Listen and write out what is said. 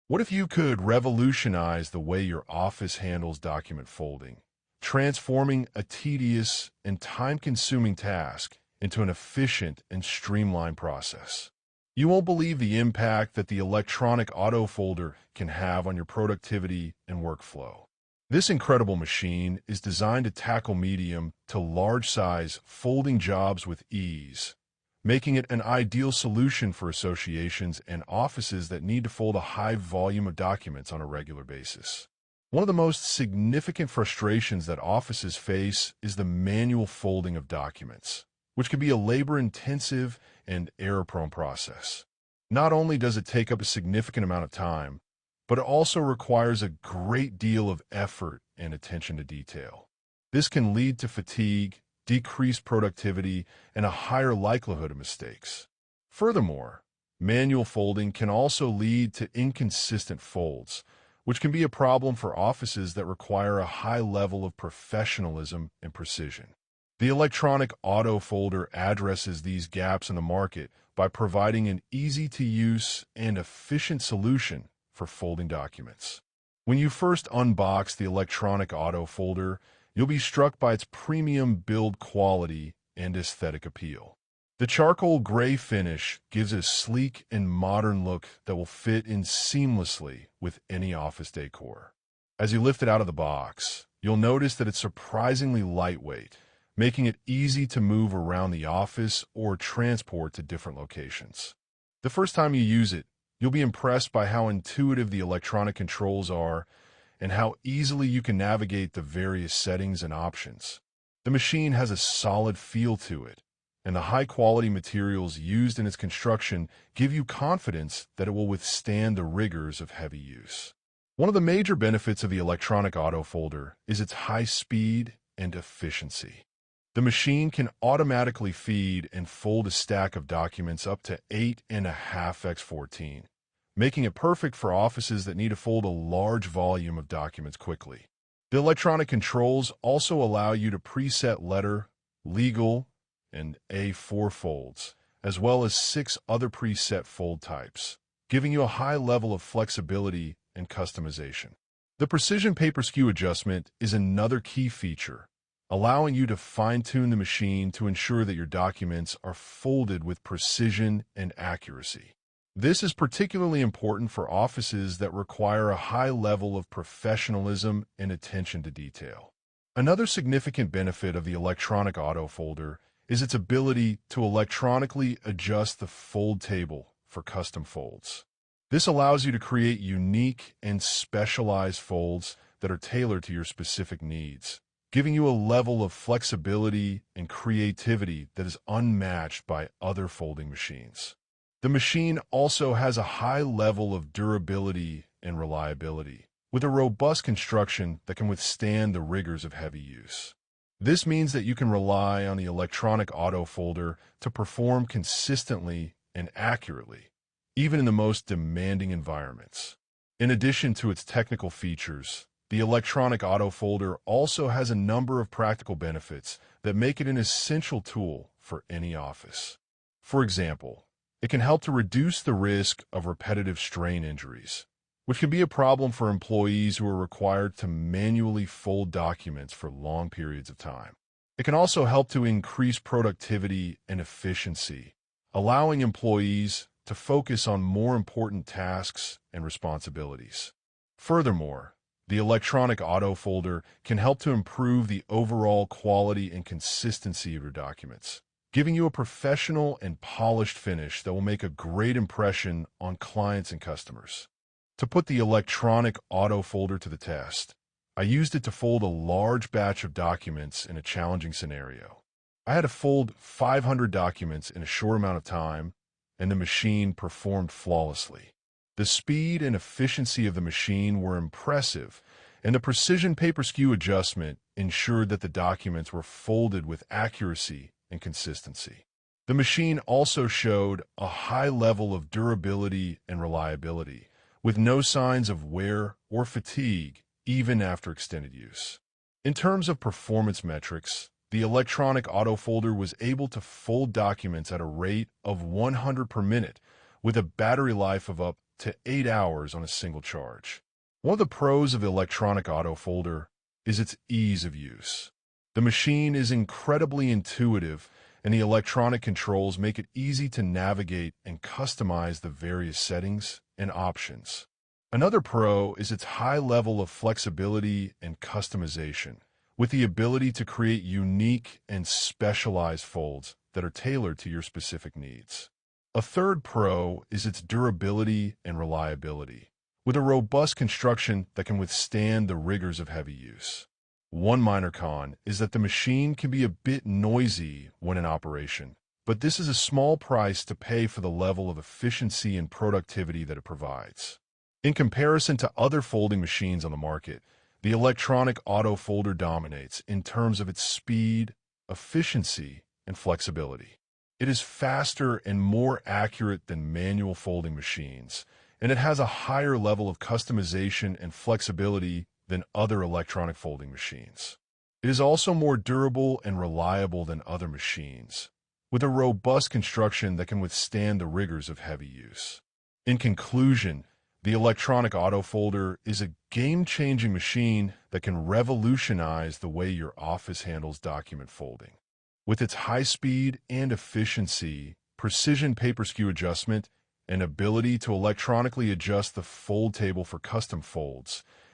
What if you could revolutionize the way your office handles document folding, transforming a tedious and time-consuming task into an efficient and streamlined process? You won't believe the impact that the electronic autofolder can have on your productivity and workflow. This incredible machine is designed to tackle medium to large-size folding jobs with ease, making it an ideal solution for associations and offices that need to fold a high volume of documents on a regular basis. One of the most significant frustrations that offices face is the manual folding of documents, which can be a labor-intensive and error-prone process. Not only does it take up a significant amount of time, but it also requires a great deal of effort and attention to detail. This can lead to fatigue, decreased productivity, and a higher likelihood of mistakes. Furthermore, manual folding can also lead to inconsistent folds, which can be a problem for offices that require a high level of professionalism and precision. The electronic autofolder addresses these gaps in the market by providing an easy-to-use and efficient solution for folding documents. When you first unbox the electronic autofolder, you'll be struck by its premium build quality and aesthetic appeal. The charcoal gray finish gives a sleek and modern look that will fit in seamlessly with any office decor. As you lift it out of the box, you'll notice that it's surprisingly lightweight, making it easy to move around the office or transport to different locations. The first time you use it, you'll be impressed by how intuitive the electronic controls are and how easily you can navigate the various settings and options. The machine has a solid feel to it, and the high-quality materials used in its construction give you confidence that it will withstand the rigors of heavy use. One of the major benefits of the electronic autofolder is its high speed and efficiency. The machine can automatically feed and fold a stack of documents up to 8.5x14, making it perfect for offices that need to fold a large volume of documents quickly. The electronic controls also allow you to preset letter, legal, and A4 folds, as well as 6 other preset fold types, giving you a high level of flexibility and customization. The precision paper skew adjustment is another key feature, allowing you to fine-tune the machine to ensure that your documents are folded with precision and accuracy. This is particularly important for offices that require a high level of professionalism and attention to detail. Another significant benefit of the electronic autofolder is its ability to electronically adjust the fold table for custom folds. This allows you to create unique and specialized folds that are tailored to your specific needs, giving you a level of flexibility and creativity that is unmatched by other folding machines. The machine also has a high level of durability and reliability, with a robust construction that can withstand the rigors of heavy use. This means that you can rely on the electronic autofolder to perform consistently and accurately, even in the most demanding environments. In addition to its technical features, the electronic autofolder also has a number of practical benefits that make it an essential tool for any office. For example, it can help to reduce the risk of repetitive strain injuries, which can be a problem for employees who are required to manually fold documents for long periods of time. It can also help to increase productivity and efficiency, allowing employees to focus on more important tasks and responsibilities. Furthermore, the electronic autofolder can help to improve the overall quality and consistency of your documents, giving you a professional and polished finish that will make a great impression on clients and customers. To put the electronic autofolder to the test, I used it to fold a large batch of documents in a challenging scenario. I had to fold 500 documents in a short amount of time, and the machine performed flawlessly. The speed and efficiency of the machine were impressive, and the precision paper skew adjustment ensured that the documents were folded with accuracy and consistency. The machine also showed a high level of durability and reliability, with no signs of wear or fatigue even after extended use. In terms of performance metrics, the electronic autofolder was able to fold documents at a rate of 100 per minute, with a battery life of up to 8 hours on a single charge. One of the pros of the Electronic Autofolder is its ease of use. The machine is incredibly intuitive, and the electronic controls make it easy to navigate and customize the various settings and options. Another pro is its high level of flexibility and customization, with the ability to create unique and specialized folds that are tailored to your specific needs. A third pro is its durability and reliability, with a robust construction that can withstand the rigors of heavy use. One minor con is that the machine can be a bit noisy when in operation, but this is a small price to pay for the level of efficiency and productivity that it provides. In comparison to other folding machines on the market, the Electronic Autofolder dominates in terms of its speed, efficiency, and flexibility. It is faster and more accurate than manual folding machines, and it has a higher level of customization and flexibility than other electronic folding machines. It is also more durable and reliable than other machines, with a robust construction that can withstand the rigors of heavy use. In conclusion, the Electronic Autofolder is a game-changing machine that can revolutionize the way your office handles document folding. With its high speed and efficiency, precision paper skew adjustment, and ability to electronically adjust the fold table for custom folds,